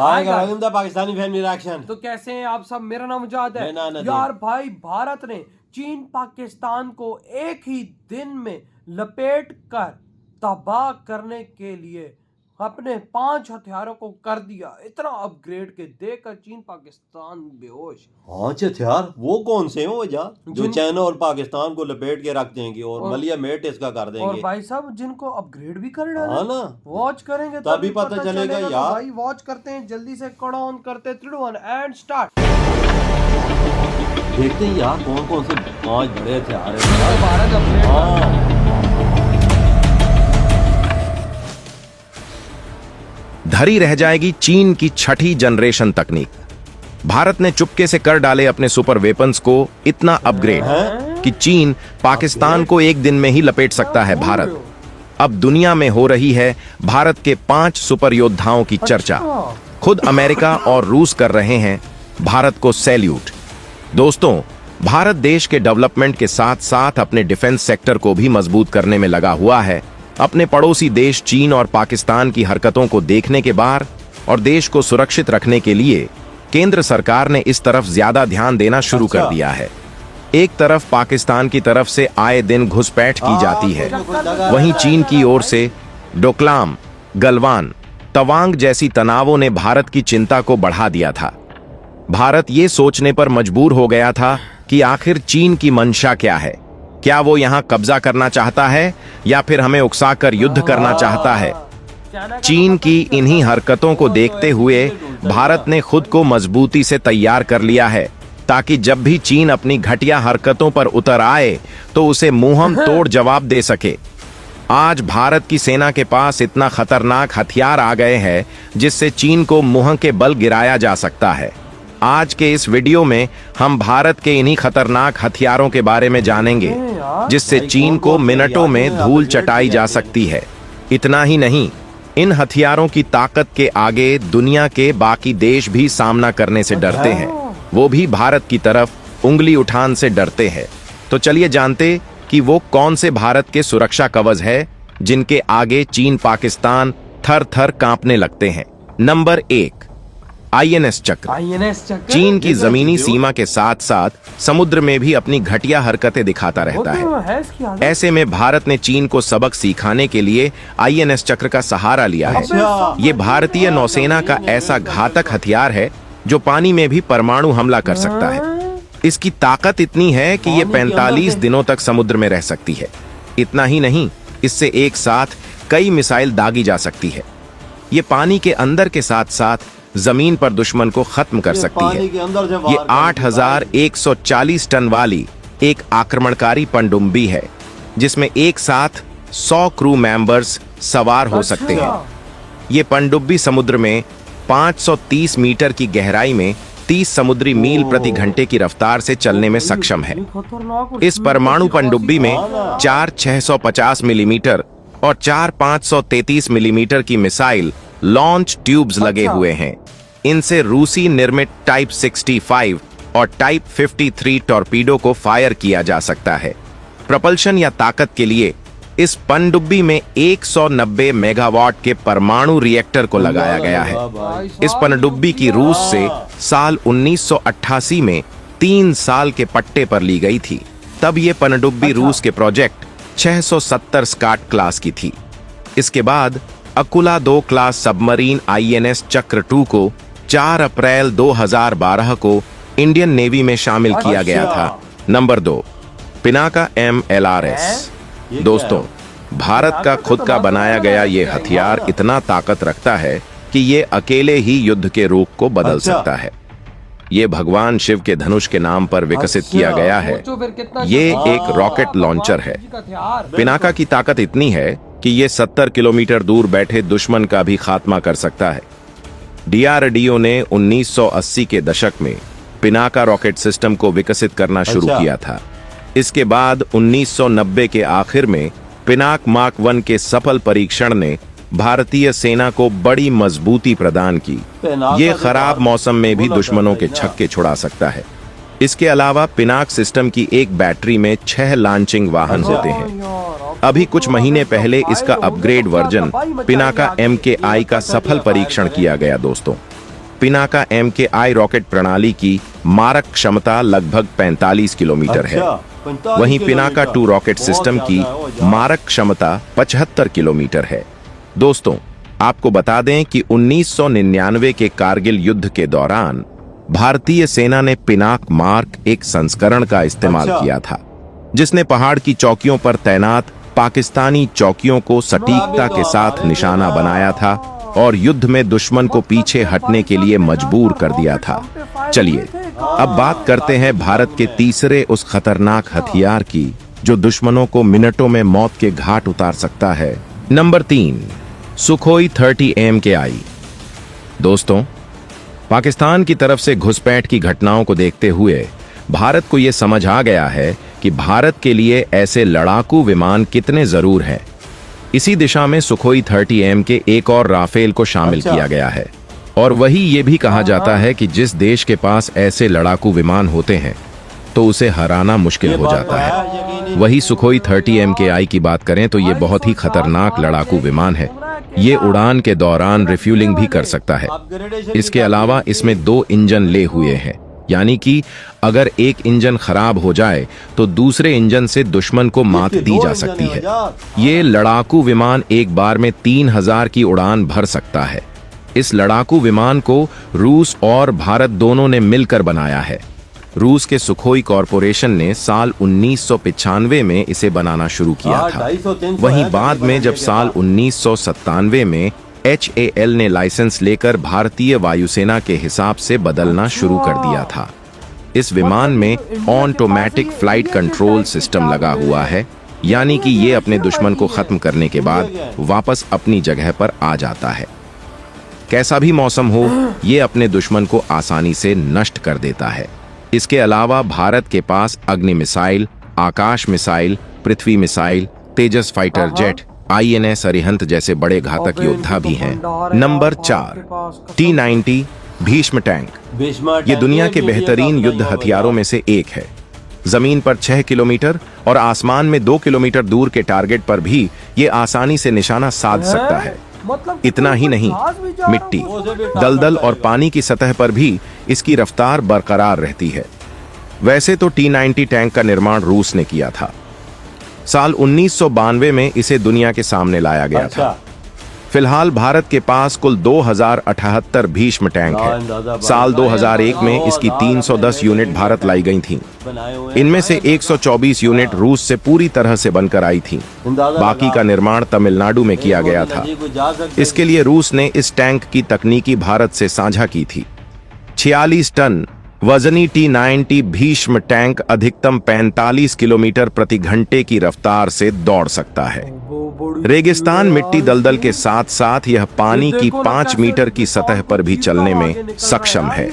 Hi guys, the Pakistani family reaction. तो कैसे हैं आप सब? मेरा नाम मुजाद है। मेरा नाम यार भाई, भारत ने चीन पाकिस्तान को एक ही दिन में लपेट कर तबाह करने के लिए अपने 5 हथियारों को कर दिया। इतना अपग्रेड के देखकर चीन पाकिस्तान बेहोश। 5 हथियार वो कौन से हैं वो जो चाइना और पाकिस्तान को लपेट के रख देंगे और मलिया मेट इसका कर देंगे। और भाई साहब, जिनको अपग्रेड भी कर डाला। हाँ ना, वॉच करेंगे तभी पता चलेगा यार। तो भाई वॉच करते हैं, जल्दी से कड़ा ऑन करते 3 2 1 एंड स्टार्ट। देखते हैं यार कौन कौन से 5 बड़े हथियार हैं। भारत अपग्रेड। हाँ, धरी रह जाएगी चीन की छठी जनरेशन तकनीक। भारत ने चुपके से कर डाले अपने सुपर वेपन्स को इतना अपग्रेड कि चीन पाकिस्तान को एक दिन में ही लपेट सकता है। भारत अब दुनिया में हो रही है भारत के 5 सुपर योद्धाओं की चर्चा। खुद अमेरिका और रूस कर रहे हैं भारत को सैल्यूट। दोस्तों, भारत देश के डेवलपमेंट के साथ साथ अपने डिफेंस सेक्टर को भी मजबूत करने में लगा हुआ है। अपने पड़ोसी देश चीन और पाकिस्तान की हरकतों को देखने के बाद और देश को सुरक्षित रखने के लिए केंद्र सरकार ने इस तरफ ज्यादा ध्यान देना शुरू कर दिया है। एक तरफ पाकिस्तान की तरफ से आए दिन घुसपैठ की जाती है, वहीं चीन की ओर से डोकलाम, गलवान, तवांग जैसी तनावों ने भारत की चिंता को बढ़ा दिया था। भारत ये सोचने पर मजबूर हो गया था कि आखिर चीन की मंशा क्या है। क्या वो यहाँ कब्जा करना चाहता है या फिर हमें उकसाकर युद्ध करना चाहता है। चीन की इन्हीं हरकतों को देखते हुए भारत ने खुद को मजबूती से तैयार कर लिया है, ताकि जब भी चीन अपनी घटिया हरकतों पर उतर आए तो उसे मुंहम तोड़ जवाब दे सके। आज भारत की सेना के पास इतना खतरनाक हथियार आ गए हैं जिससे चीन को मुंह के बल गिराया जा सकता है। आज के इस वीडियो में हम भारत के इन्हीं खतरनाक हथियारों के बारे में जानेंगे जिससे चीन को मिनटों में धूल चटाई जा सकती है। इतना ही नहीं, इन हथियारों की ताकत के आगे दुनिया के बाकी देश भी सामना करने से डरते हैं। वो भी भारत की तरफ उंगली उठान से डरते हैं। तो चलिए जानते कि वो कौन से भारत के सुरक्षा कवच है जिनके आगे चीन पाकिस्तान थर थर कांपने लगते हैं। नंबर 1, आईएनएस चक्र। चीन की जमीनी सीमा के साथ साथ समुद्र में भी अपनी घटिया हरकतें दिखाता रहता है। ऐसे में भारत ने चीन को सबक सिखाने के लिए आईएनएस चक्र का सहारा लिया है। ये भारतीय नौसेना का ऐसा घातक हथियार है जो पानी में भी परमाणु हमला कर सकता है। इसकी ताकत इतनी है कि ये 45 दिनों तक समुद्र में रह सकती है। इतना ही नहीं, इससे एक साथ कई मिसाइल दागी जा सकती है। ये पानी के अंदर के साथ साथ जमीन पर दुश्मन को खत्म कर सकती है। ये 8140 टन वाली एक आक्रमणकारी पनडुब्बी है जिसमें एक साथ 100 क्रू मेंबर्स सवार हो सकते हैं। ये पनडुब्बी समुद्र में 530 मीटर की गहराई में 30 समुद्री मील प्रति घंटे की रफ्तार से चलने में सक्षम है। इस परमाणु पनडुब्बी में 4 650 मिलीमीटर और 4 533 मिलीमीटर की मिसाइल लॉन्च ट्यूब्स लगे हुए हैं। इनसे रूसी निर्मित टाइप 65 और टाइप 53 टॉर्पीडो को फायर किया जा सकता है। प्रपल्शन या ताकत के लिए इस पनडुब्बी में 190 मेगावाट के परमाणु रिएक्टर को लगाया गया है। इस पनडुब्बी की रूस से साल 1988 में 3 साल के पट्टे पर ली गई थी। तब ये पनडुब्बी रूस के प्रोजेक्ट 670 स्काट क्लास की थी। इसके बाद अकुला 2 क्लास सबमरीन आईएनएस चक्र 2 को 4 अप्रैल 2012 को इंडियन नेवी में शामिल किया गया था। Number 2, Pinaka MLRS। दोस्तों, भारत का खुद का बनाया गया ये हथियार इतना ताकत रखता है कि ये अकेले ही युद्ध के रुख को बदल सकता है। ये भगवान शिव के धनुष के नाम पर विकसित किया गया है। ये एक रॉकेट लॉन्चर है। पिनाका की ताकत इतनी है कि ये 70 किलोमीटर दूर बैठे दुश्मन का भी खात्मा कर सकता है। DRDO ने 1980 के दशक में पिनाका रॉकेट सिस्टम को विकसित करना शुरू किया था। इसके बाद 1990 के आखिर में पिनाक मार्क 1 के सफल परीक्षण ने भारतीय सेना को बड़ी मजबूती प्रदान की। ये खराब मौसम में भी दुश्मनों के छक्के छुड़ा सकता है। इसके अलावा पिनाक सिस्टम की एक बैटरी में 6 लॉन्चिंग वाहन होते हैं। अभी कुछ महीने पहले इसका अपग्रेड वर्जन पिनाका MKI का सफल परीक्षण किया गया। दोस्तों, पिनाका MKI रॉकेट प्रणाली की मारक क्षमता लगभग 45 किलोमीटर है। वहीं पिनाका 2 रॉकेट सिस्टम की मारक क्षमता 75 किलोमीटर है। दोस्तों, आपको बता दें कि 1999 के कारगिल युद्ध के दौरान भारतीय सेना ने पिनाक मार्क एक संस्करण का इस्तेमाल किया था, जिसने पहाड़ की चौकियों पर तैनात पाकिस्तानी चौकियों को सटीकता के साथ निशाना बनाया था और युद्ध में दुश्मन को पीछे हटने के लिए मजबूर कर दिया था। चलिए अब बात करते हैं भारत के तीसरे उस खतरनाक हथियार की जो दुश्मनों को मिनटों में मौत के घाट उतार सकता है। Number 3, Sukhoi 30 MKI। दोस्तों, पाकिस्तान की तरफ से घुसपैठ की घटनाओं को देखते हुए भारत को यह समझ आ गया है कि भारत के लिए ऐसे लड़ाकू विमान कितने जरूर हैं। इसी दिशा में सुखोई 30M के एक और राफेल को शामिल किया गया है और वही ये भी कहा जाता है कि जिस देश के पास ऐसे लड़ाकू विमान होते हैं तो उसे हराना मुश्किल हो जाता है। वही सुखोई 30 MKI की बात करें तो ये बहुत ही खतरनाक लड़ाकू विमान है। ये उड़ान के दौरान रिफ्यूलिंग भी कर सकता है। इसके अलावा इसमें 2 इंजन ले हुए हैं, यानी कि अगर एक इंजन खराब हो जाए तो दूसरे इंजन से दुश्मन को मात दी जा सकती है। ये लड़ाकू विमान एक बार में 3000 की उड़ान भर सकता है। इस लड़ाकू विमान को रूस और भारत दोनों ने मिलकर बनाया है। रूस के सुखोई कॉरपोरेशन ने साल 1995 में इसे बनाना शुरू किया था। वहीं बाद में जब साल 1997 में HAL ने लाइसेंस लेकर भारतीय वायुसेना के हिसाब से बदलना शुरू कर दिया था। इस विमान में ऑटोमेटिक फ्लाइट कंट्रोल सिस्टम लगा हुआ है, यानी कि ये अपने दुश्मन को खत्म करने के बाद वापस अपनी जगह पर आ जाता है। कैसा भी मौसम हो, ये अपने दुश्मन को आसानी से नष्ट कर देता है। इसके अलावा भारत के पास अग्नि मिसाइल, आकाश मिसाइल, पृथ्वी मिसाइल, तेजस फाइटर जेट, INS अरिहंत जैसे बड़े घातक योद्धा भी हैं। Number 4, T-90 Bhishma tank. ये दुनिया के बेहतरीन युद्ध हथियारों में से एक है। जमीन पर 6 किलोमीटर और आसमान में 2 किलोमीटर दूर के टारगेट पर भी ये आसानी से निशाना साध सकता है। इतना ही नहीं, मिट्टी, दलदल और पानी की सतह पर भी इसकी रफ्तार बरकरार रहती है। वैसे तो T-90 टैंक का निर्माण रूस ने किया था। साल 1992 में इसे दुनिया के सामने लाया गया था। फिलहाल भारत के पास कुल 2078 भीष्म टैंक है। साल 2001 में इसकी 310 यूनिट भारत लाई गई थीं। इनमें से 124 यूनिट रूस से पूरी तरह से बनकर आई थीं। बाकी का निर्माण तमिलनाडु में किया गया था। इसके लिए रूस ने इस टैंक की तकनीकी भारत से साझा की थी। 46 टन वजनी T-90 भीष्म टैंक अधिकतम 45 किलोमीटर प्रति घंटे की रफ्तार से दौड़ सकता है। रेगिस्तान मिट्टी दलदल के साथ साथ यह पानी की 5 मीटर की सतह पर भी चलने में सक्षम है।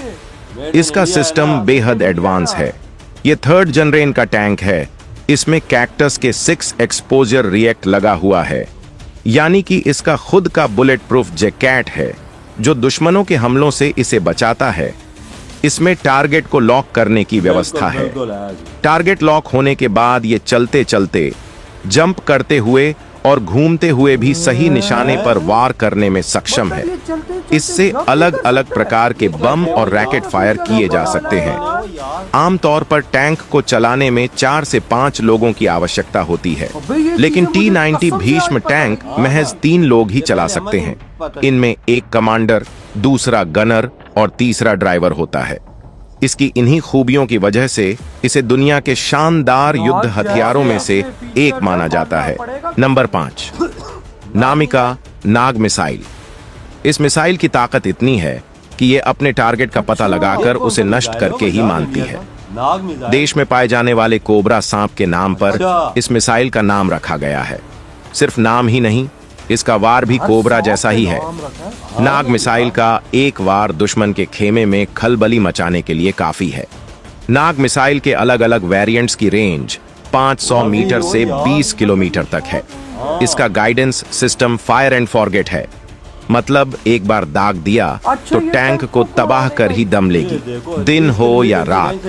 इसका सिस्टम बेहद एडवांस है। यह 3rd जनरेशन का टैंक है। इसमें कैक्टस के 6 एक्सपोजर रिएक्ट लगा हुआ है, यानी कि इसका खुद का बुलेट प्रूफ जैकेट है जो दुश्मनों के हमलों से इसे बचाता है। इसमें टारगेट को लॉक करने की व्यवस्था है। टारगेट लॉक होने के बाद ये चलते चलते, जंप करते हुए और घूमते हुए भी सही निशाने पर वार करने में सक्षम है। इससे अलग अलग प्रकार के बम और रैकेट फायर किए जा सकते हैं। आमतौर पर टैंक को चलाने में 4 से 5 लोगों की आवश्यकता होती है, लेकिन T-90 भीष्म टैंक महज 3 लोग ही चला सकते हैं। इनमें एक कमांडर, दूसरा गनर और तीसरा ड्राइवर होता है। इसकी इन्हीं खूबियों की वजह से इसे दुनिया के शानदार युद्ध हथियारों में से एक माना जाता है। नंबर 5, नामिका नाग मिसाइल। इस मिसाइल की ताकत इतनी है कि ये अपने टारगेट का पता लगाकर उसे नष्ट करके ही मानती है। देश में पाए जाने वाले कोबरा सांप के नाम पर इस मिसाइल का नाम रखा गया है। सिर्फ नाम ही नहीं, इसका वार भी कोबरा जैसा ही है। नाग मिसाइल का एक वार दुश्मन के खेमे में खलबली मचाने के लिए काफी है। नाग मिसाइल के अलग अलग वेरिएंट्स की रेंज 500 मीटर से 20 किलोमीटर तक है। इसका guidance system fire and forget है, मतलब एक बार दाग दिया तो टैंक को तबाह कर ही दम लेगी। दिन हो या रात,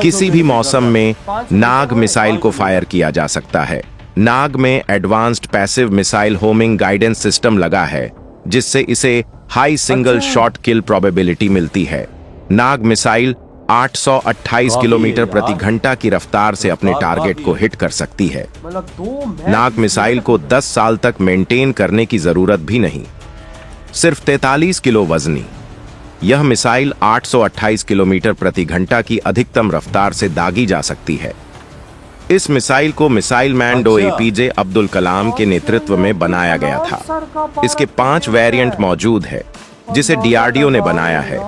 किसी भी मौसम में नाग मिसाइल को फायर किया जा सकता है। नाग में advanced passive missile homing guidance system लगा है, जिससे इसे हाई सिंगल शॉट किल प्रोबेबिलिटी मिलती है। नाग मिसाइल 828 किलोमीटर प्रति घंटा की रफ्तार से अपने टारगेट को हिट कर सकती है। मतलब नाग मिसाइल को 10 साल तक मेंटेन करने की जरूरत भी नहीं, सिर्फ 43 किलो वजनी। यह मिसाइल 828 किलोमीटर प्रति घंटा की अधिकतम रफ्तार से दागी जा सकती है। इस मिसाइल को मिसाइल मैन डो एपीजे अब्दुल कलाम के नेतृत्व में बनाया गया था। इसके 5 वेरिएंट मौजूद है, जिसे डीआरडीओ ने बनाया है।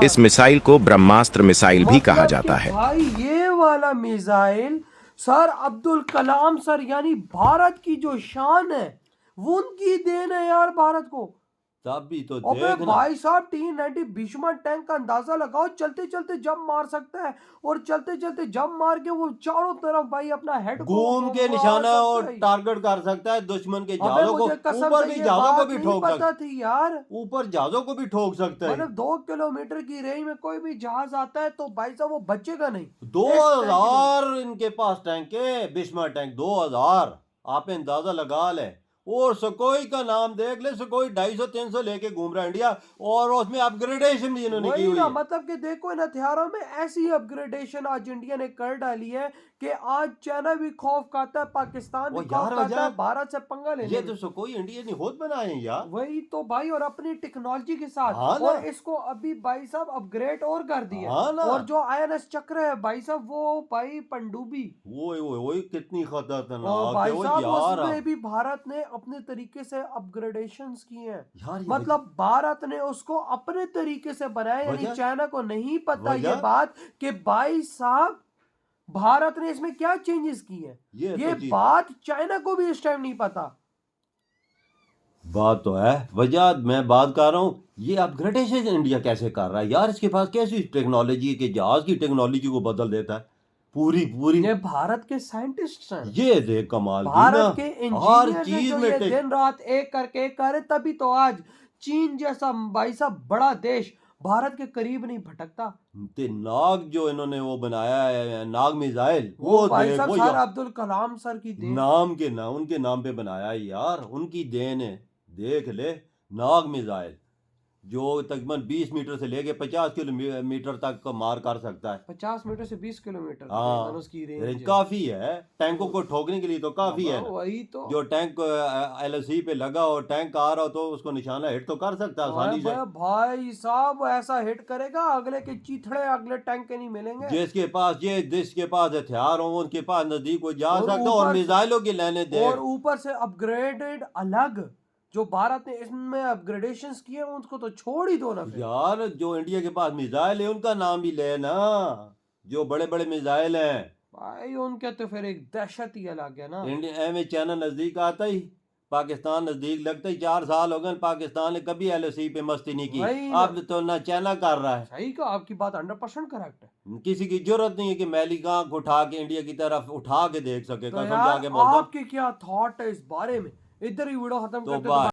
इस मिसाइल को ब्रह्मास्त्र मिसाइल भी कहा जाता है। भाई ये वाला missile sir Abdul Kalam sir यानी भारत की जो शान है वो उनकी देन है यार भारत को। तब भी तो अबे देखना भाई साहब T-90 भीष्म टैंक का अंदाजा लगाओ, चलते चलते जंप मार सकता है और चलते चलते जंप मार के वो चारों तरफ भाई अपना हेड घूम के निशाना और टारगेट कर सकता है दुश्मन के जहाजों को। ऊपर भी जहाजों को भी ठोक सकता थी यार, ऊपर जहाजों को भी ठोक सकता है। मतलब 2 किलोमीटर की रेंज में कोई भी जहाज आता है तो भाई साहब वो बचेगा नहीं। 2000 इनके पास टैंक है, भीष्म टैंक 2000, आप अंदाजा लगा ले। और सुकोई का नाम देख ले, सुकोई 250-300 लेके घूम रहा है इंडिया, और उसमें अपग्रेडेशन भी इन्होंने की हुई है। मतलब कि देखो इन हथियारों में ऐसी अपग्रेडेशन आज इंडिया ने कर डाली है कि आज चाइना भी खौफ खाता है, पाकिस्तान भी खौफ खाता है भारत से पंगा लेने। ये तो सुकोई इंडिया ने खुद बनाए हैं यार। वही तो भाई, और अपनी टेक्नोलॉजी के साथ। हाँ और इसको अभी भाई साहब अपग्रेड और कर दिया। हाँ और जो INS चक्र है भाई साहब वो भाई पनडुब्बी, वो कितनी खतरनाक भाई है वो साहब यार। उसमें भी भारत ने अपने तरीके से अपग्रेडेशंस किए हैं यार। मतलब भारत ने उसको अपने तरीके से बनाया, यानी चाइना को नहीं पता ये बात कि भाई साहब भारत ने इसमें क्या चेंजेस किए हैं। ये बात चाइना को भी इस टाइम नहीं पता। बात तो है, वजह मैं बात कर रहा हूँ, ये अपग्रेडेशन इंडिया कैसे कर रहा है यार। इसके पास कैसी टेक्नोलॉजी के जहाज की टेक्नोलॉजी को बदल देता है पूरी। ये भारत के साइंटिस्ट हैं, ये देख कमाल भारत के हर इंजीनियर चीज में दिन रात एक करके करे, तभी तो आज चीन जैसा भाई साहब बड़ा देश भारत के करीब नहीं भटकता। नाग जो इन्होंने वो बनाया है नाग मिसाइल, वो भाई साहब सर अब्दुल कलाम सर की देन, उनके नाम पे बनाया है यार, उनकी देन है। देख ले नाग मिसाइल जो तकरीबन 20 मीटर से लेके 50 किलोमीटर तक का मार कर सकता है। 50 मीटर से 20 किलोमीटर उसकी रेंज काफी है, टैंकों को ठोकने के लिए तो काफी है। वही तो, जो टैंक LSC पे लगा और टैंक आ रहा हो तो उसको निशाना हिट तो कर सकता है आसानी से। भाई साहब ऐसा हिट करेगा अगले के चीथड़े अगले टैंक के नहीं मिलेंगे। जिसके पास हथियार हो उनके पास नजदीक कोई जा सकता और मिसाइलों की लेने दे। और ऊपर से अपग्रेडेड अलग जो भारत ने इसमें अपग्रेडेशंस किए उसको तो छोड़ ही दो ना फिर। यार जो इंडिया के पास मिसाइल है उनका नाम भी ले ना, जो बड़े बड़े मिसाइल हैं भाई उनके तो फिर एक दहशत ही अलग है ना। इंडिया में चाइना नजदीक आता ही, पाकिस्तान नजदीक लगता ही। 4 साल हो गए पाकिस्तान ने कभी LSC पे मस्ती नहीं की, अब तो ना चाइना कर रहा है। सही कहा, आपकी बात 100% करेक्ट है। किसी की जरूरत नहीं है कि मैली आंख उठा के इंडिया की तरफ उठा के देख सके। तो यार आपकी क्या थॉट है इस बारे में, इधर ही वीडियो खत्म करते हैं।